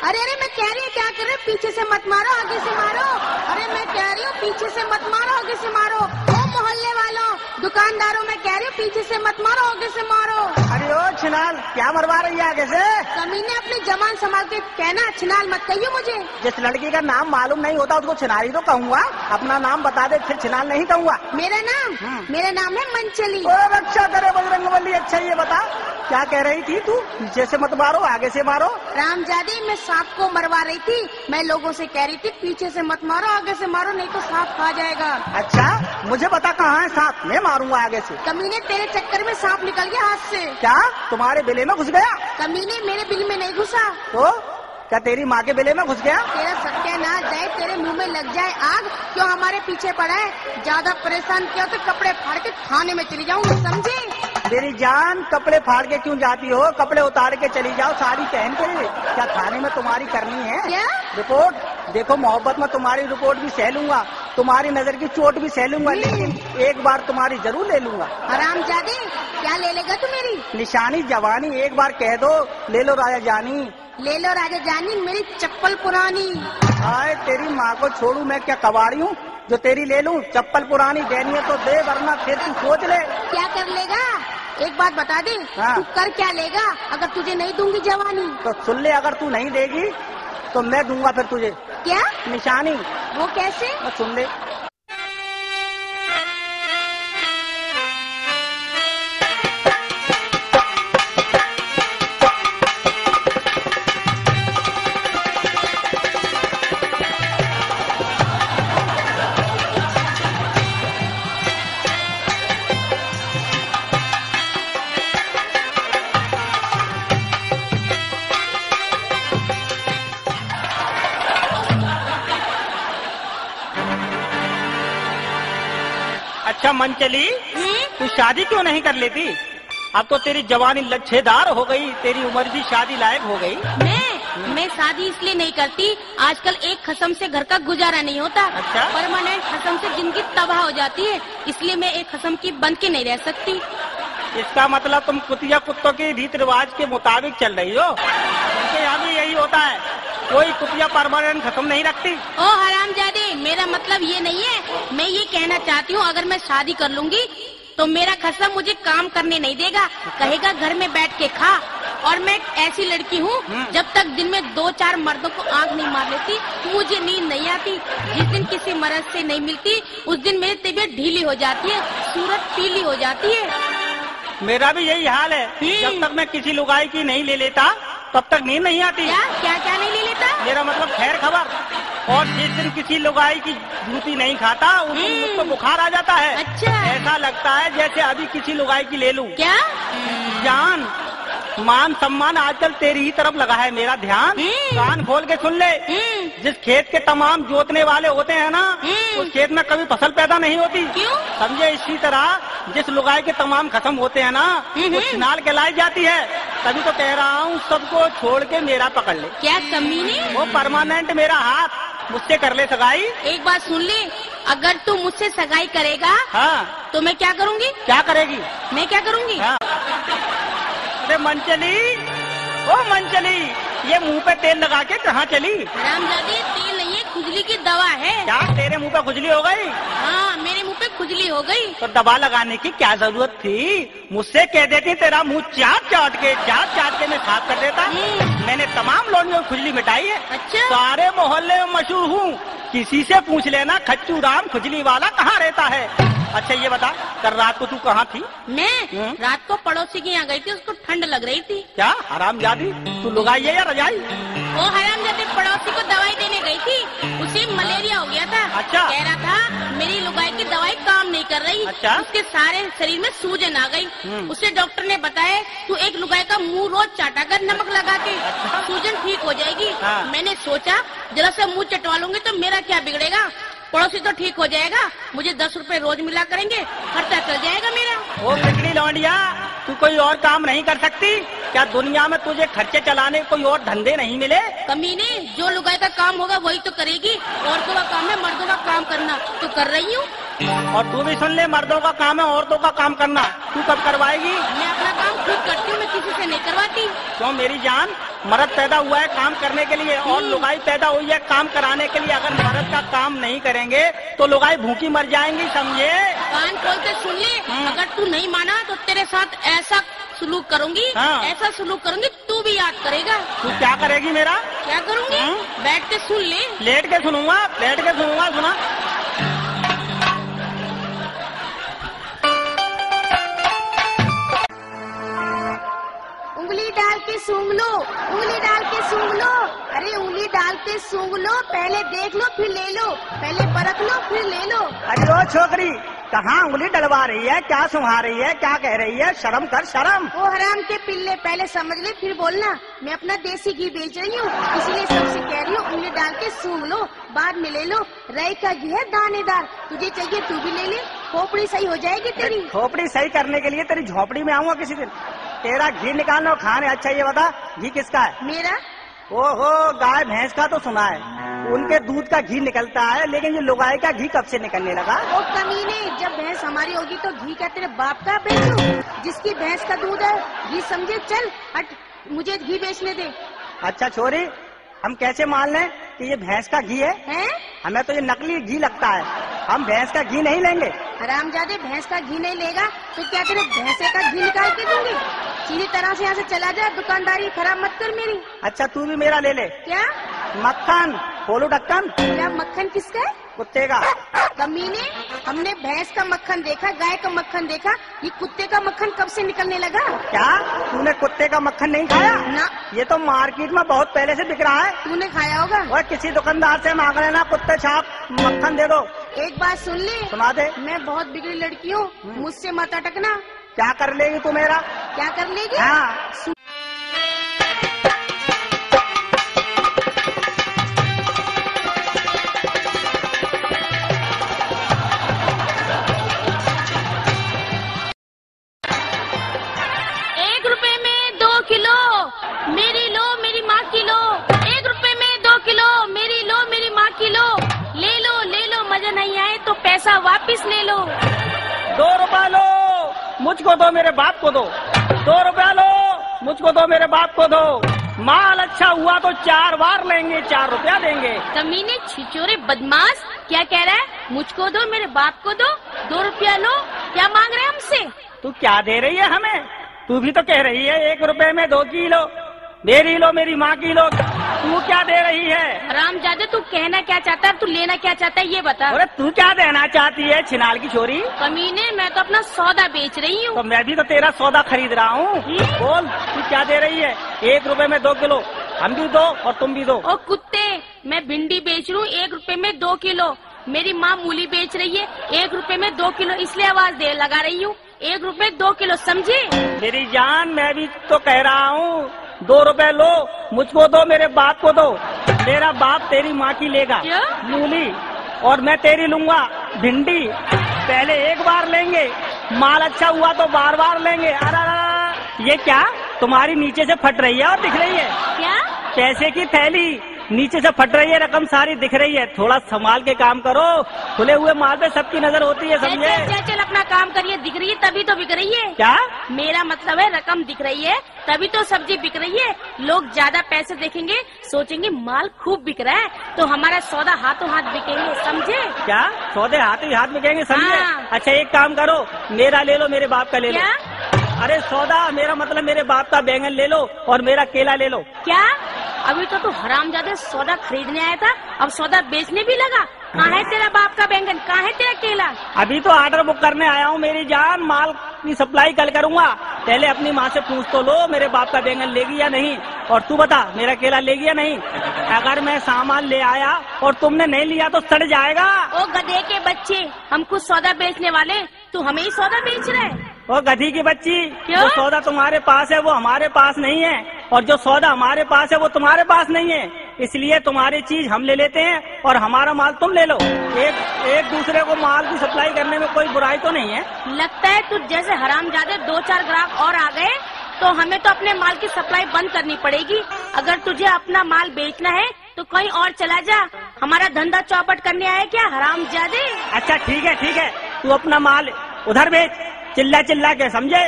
अरे अरे मैं कह रही हूँ क्या कर रहे, पीछे से मत मारो, आगे से मारो। अरे मैं कह रही हूँ पीछे से मत मारो, आगे से मारो। ओ मोहल्ले वालों, दुकानदारों, मैं कह रही हूँ पीछे से मत मारो, आगे से मारो। अरे ओ छिनाल, क्या मरवा रही है आगे से? कमीने अपनी जबान संभाल के कहना, छिनाल मत कहियो मुझे। जिस लड़की का नाम मालूम नहीं होता उसको छिनारी तो कहूँगा, अपना नाम बता दे फिर छिनाल नहीं कहूँगा। मेरा नाम है मंचली। ओ रक्षा करे बजरंगबली। अच्छा ये बता क्या कह रही थी तू? पीछे से मत मारो, आगे से मारो। रामजादी, मैं सांप को मरवा रही थी। मैं लोगों से कह रही थी पीछे से मत मारो, आगे से मारो, नहीं तो सांप खा जाएगा। अच्छा मुझे बता कहाँ है सांप, मैं मारूंगा आगे से। कमीने तेरे चक्कर में सांप निकल गया हाथ से। क्या तुम्हारे बिले में घुस गया? कमीने मेरे बिल में नहीं घुसा। तो क्या तेरी माँ के बिले में घुस गया? तेरा सत्यानाश जाए, तेरे मुंह में लग जाए आग। क्यों हमारे पीछे पड़ा है? ज्यादा परेशान किया तो कपड़े फाड़ के थाने में चली जाऊँ, समझे? मेरी जान, कपड़े फाड़ के क्यों जाती हो? कपड़े उतार के चली जाओ साड़ी पहन के। क्या थाने में तुम्हारी करनी है क्या रिपोर्ट? देखो मोहब्बत में तुम्हारी रिपोर्ट भी सह लूंगा, तुम्हारी नजर की चोट भी सह लूंगा, लेकिन एक बार तुम्हारी जरूर ले लूंगा। हरामजादे, क्या ले लेगा तू मेरी? निशानी जवानी, एक बार कह दो ले लो राजा जानी। ले लो राजा जानी, मेरी चप्पल पुरानी। हाय तेरी माँ को छोड़ू, मैं क्या कबाड़ी हूँ जो तेरी ले लूं? चप्पल पुरानी देनी है तो दे, वरना फिर तू सोच ले। क्या कर लेगा? एक बात बता दे, हाँ। तू कर क्या लेगा अगर तुझे नहीं दूंगी जवानी? तो सुन ले, अगर तू नहीं देगी तो मैं दूंगा फिर तुझे। क्या निशानी? वो कैसे? तो सुन ले। अच्छा मंचली, तू शादी क्यों नहीं कर लेती? अब तो तेरी जवानी लच्छेदार हो गई, तेरी उम्र भी शादी लायक हो गई। मैं शादी इसलिए नहीं करती, आजकल एक खसम से घर का गुजारा नहीं होता। अच्छा? परमानेंट खसम से जिंदगी तबाह हो जाती है, इसलिए मैं एक खसम की बन के नहीं रह सकती। इसका मतलब तुम कुतिया कुत्तों के रीति रिवाज के मुताबिक चल रही हो। उनके यहाँ भी यही होता है, कोई कुतिया परमानेंट खत्म नहीं रखती। ओ हरामजादे, मेरा मतलब ये नहीं है। मैं ये कहना चाहती हूँ, अगर मैं शादी कर लूंगी तो मेरा खसम मुझे काम करने नहीं देगा, कहेगा घर में बैठ के खा। और मैं ऐसी लड़की हूँ, जब तक दिन में 2-4 मर्दों को आंख नहीं मार लेती मुझे नींद नहीं आती। जिस दिन किसी मर्द से नहीं मिलती उस दिन मेरी तबीयत ढीली हो जाती है, सूरत पीली हो जाती है। मेरा भी यही हाल है, जब तक मैं किसी लुगाई की नहीं ले लेता तब तक नींद नहीं आती। क्या क्या नहीं ले लेता? मेरा मतलब खैर खबर। और जिस दिन किसी लुगाई की जूती नहीं खाता उस दिन मुझको बुखार आ जाता है। अच्छा। ऐसा लगता है जैसे अभी किसी लुगाई की ले लूं। क्या जान, मान सम्मान आजकल तेरी ही तरफ लगा है मेरा ध्यान। कान खोल के सुन ले, जिस खेत के तमाम जोतने वाले होते हैं ना, उस खेत में कभी फसल पैदा नहीं होती। क्यों? समझे? इसी तरह जिस लुगाई के तमाम खत्म होते हैं ना, वो छिनाल कहलाई जाती है। तभी तो कह रहा हूँ सबको छोड़ के मेरा पकड़ ले। क्या कमीने? वो परमानेंट मेरा हाथ, मुझसे कर ले सगाई। एक बात सुन ले, अगर तू मुझसे सगाई करेगा हाँ तो मैं क्या करूँगी? क्या करेगी? मैं क्या करूँगी? हाँ। अरे मंचली, ओ मंचली, ये मुंह पे तेल लगा के कहाँ चली? रामजादी, तेल नहीं है, खुजली की दवा है। क्या तेरे मुंह पे खुजली हो गई? हाँ, मेरे मुंह पे खुजली हो गई। तो दवा लगाने की क्या जरूरत थी? मुझसे कह देती, तेरा मुंह चाट चाट के मैं साफ कर देता। मैंने तमाम लौंडियों की खुजली मिटाई है। अच्छा? सारे मोहल्ले में मशहूर हूँ, किसी से पूछ लेना खच्चू राम खुजली वाला कहाँ रहता है। अच्छा ये बता, कल रात को तू कहाँ थी? मैं रात को पड़ोसी के यहाँ गई थी, उसको ठंड लग रही थी। क्या हरामजादी, तू लुगाई है या रजाई? वो हरामजादी पड़ोसी को दवाई देने गई थी, उसे मलेरिया हो गया था। अच्छा। कह रहा था मेरी लुगाई की दवाई काम नहीं कर रही। अच्छा। उसके सारे शरीर में सूजन आ गई। उसे डॉक्टर ने बताया तू एक लुगाई का मुंह रोज चाटा कर नमक लगा के, सूजन ठीक हो जाएगी। हाँ। मैंने सोचा जरा सा मुँह चटवा लूंगी तो मेरा क्या बिगड़ेगा, पड़ोसी तो ठीक हो जाएगा, मुझे 10 रुपए रोज मिला करेंगे, खर्चा चल जाएगा मेरा। ओ बिगड़ी लौंडिया, तू कोई और काम नहीं कर सकती क्या? दुनिया में तुझे खर्चे चलाने कोई और धंधे नहीं मिले? कमीने, जो लुगाई का काम होगा वही तो करेगी, औरतों का काम है मर्दों का काम करना, तो कर रही हूँ। और तू भी सुन ले, मर्दों का काम है औरतों का काम करना, तू कब करवाएगी? मैं अपना काम खुद करती हूँ, मैं किसी से नहीं करवाती। क्यों मेरी जान, मर्द पैदा हुआ है काम करने के लिए और लुगाई पैदा हुई है काम कराने के लिए। अगर मर्द का काम नहीं करेंगे तो लुगाई भूखी मर जाएंगी, समझे? कान खोलते सुन ले, अगर तू नहीं माना तो तेरे साथ ऐसा सुलूक करूंगी, ऐसा सुलूक करूंगी तू भी याद करेगा। तू क्या करेगी मेरा? क्या करूंगी? बैठ के सुन ले। लेट के सुनूंगा, लेट के सुनूंगा। सुना उंगली डाल के सूंघ लो, उंगली डाल के सूंघ लो। अरे उंगली डाल के सूंघ लो, पहले देख लो फिर ले लो, पहले परख लो फिर ले लो। अरे ओ छोकरी, कहाँ उंगली डलवा रही है, क्या सुंघा रही है, क्या कह रही है? शर्म कर शर्म। वो हराम के पिल्ले, पहले समझ ले फिर बोलना। मैं अपना देसी घी बेच रही हूँ, इसलिए सबसे कह रही हूँ उंगली डाल के सूंघ लो, बाद में ले लो। रई का घी है दानेदार, तुझे चाहिए तू भी ले ले, खोपड़ी सही हो जाएगी तेरी। खोपड़ी सही करने के लिए तेरी झोपड़ी में आऊंगा किसी दिन। तेरा घी निकालना खाने। अच्छा ये बता, घी किसका है? मेरा। ओहो, गाय भैंस का तो सुना है, उनके दूध का घी निकलता है, लेकिन ये लुगाई का घी कब से निकलने लगा? ओ कमीने, जब भैंस हमारी होगी तो घी क्या तेरे बाप का बेचूं? जिसकी भैंस का दूध है घी समझे। चल हट, मुझे घी बेचने दे। अच्छा छोरी, हम कैसे मान लें कि ये भैंस का घी है? हमें तो ये नकली घी लगता है, हम भैंस का घी नहीं लेंगे। हरामजादे, भैंस का घी नहीं लेगा तो क्या तेरे भैंसे का घी निकाल के दूंगी? सीधी तरह से यहाँ से चला जा, दुकानदारी खराब मत कर मेरी। अच्छा तू भी मेरा ले ले। क्या? मक्खन खोलो ढक्कन। क्या मक्खन किसका है? कुत्ते का। कमीने, हमने भैंस का मक्खन देखा, गाय का मक्खन देखा, ये कुत्ते का मक्खन कब से निकलने लगा? क्या तूने कुत्ते का मक्खन नहीं खाया? ना। ये तो मार्केट में बहुत पहले से बिक रहा है। तूने खाया होगा। और किसी दुकानदार से मांग लेना, कुत्ते छाप मक्खन दे दो। एक बात सुन ले। सुना दे। मैं बहुत बिगड़ी लड़की हूँ, मुझसे मत अटकना। क्या कर लेगी तू मेरा? क्या कर लेगी? हाँ। किलो मेरी लो, मेरी माँ की लो। 1 रुपए में 2 किलो मेरी लो, मेरी माँ की लो। ले लो ले लो, मजा नहीं आए तो पैसा वापस ले लो। 2 रुपया लो, मुझको दो, मेरे बाप को दो। 2 रुपया लो, मुझको दो, मेरे बाप को दो। माल अच्छा हुआ तो 4 बार लेंगे, 4 रुपया देंगे। कमीने, छिचोरे, बदमाश, क्या कह रहा है? मुझको दो, मेरे बाप को दो। 2 रुपया लो, क्या मांग रहे हैं हमसे? तू क्या दे रही है हमें? तू भी तो कह रही है 1 रुपए में 2 किलो मेरी लो, मेरी माँ की लो। तू क्या दे रही है? हरामजादे, तू कहना क्या चाहता है, तू लेना क्या चाहता है, ये बता। अरे तू क्या देना चाहती है छिनाल की छोरी? कमीने, मैं तो अपना सौदा बेच रही हूँ। तो मैं भी तो तेरा सौदा खरीद रहा हूँ। बोल, तू क्या दे रही है? 1 रुपए में 2 किलो, हम भी दो और तुम भी दो। ओ कुत्ते, मैं भिंडी बेच रही हूँ 1 रुपए में 2 किलो। मेरी माँ मूली बेच रही है 1 रुपए में 2 किलो, इसलिए आवाज दे लगा रही हूँ। 1 रुपए 2 किलो, समझे? मेरी जान, मैं भी तो कह रहा हूँ 2 रुपए लो, मुझको दो, मेरे बाप को दो। मेरा बाप तेरी माँ की लेगा मूली और मैं तेरी लूंगा भिंडी। पहले 1 बार लेंगे, माल अच्छा हुआ तो बार बार लेंगे। अरे ये क्या तुम्हारी नीचे से फट रही है और दिख रही है? क्या? पैसे की थैली नीचे से फट रही है, रकम सारी दिख रही है। थोड़ा संभाल के काम करो, खुले हुए माल पे सबकी नजर होती है, समझे? चल अपना काम करिए, दिख रही है तभी तो बिक रही है। क्या? मेरा मतलब है रकम दिख रही है तभी तो सब्जी बिक रही है। लोग ज्यादा पैसे देखेंगे, सोचेंगे माल खूब बिक रहा है, तो हमारा सौदा हाथों हाथ बिकेंगे, समझे? क्या सौदे हाथों ही हाथ बिकेंगे, समझे? हाँ। अच्छा एक काम करो, मेरा ले लो, मेरे बाप का ले लो। क्या? अरे सौदा, मेरा मतलब मेरे बाप का बैंगन ले लो और मेरा केला ले लो। क्या? अभी तो तू हरामजादे सौदा खरीदने आया था, अब सौदा बेचने भी लगा। कहाँ है तेरा बाप का बैंगन, कहाँ है तेरा केला? अभी तो ऑर्डर बुक करने आया हूँ मेरी जान, माल की सप्लाई कल करूँगा। पहले अपनी माँ से पूछ तो लो मेरे बाप का बैंगन लेगी या नहीं, और तू बता मेरा केला लेगी या नहीं। अगर मैं सामान ले आया और तुमने नहीं लिया तो सड़ जाएगा। ओ गधे के बच्चे, हम कुछ सौदा बेचने वाले, तू हमें ही सौदा बेच रहे है? वो गधी की बच्ची, क्यों? जो सौदा तुम्हारे पास है वो हमारे पास नहीं है, और जो सौदा हमारे पास है वो तुम्हारे पास नहीं है। इसलिए तुम्हारी चीज हम ले लेते हैं और हमारा माल तुम ले लो। एक दूसरे को माल की सप्लाई करने में कोई बुराई तो नहीं है। लगता है तुझ जैसे हरामजादे 2-4 ग्राहक और आ गए तो हमें तो अपने माल की सप्लाई बंद करनी पड़ेगी। अगर तुझे अपना माल बेचना है तो कहीं और चला जा, हमारा धंधा चौपट करने आया क्या हरामजादे? अच्छा ठीक है, तू अपना माल उधर बेच, चिल्ला चिल्ला के, समझे?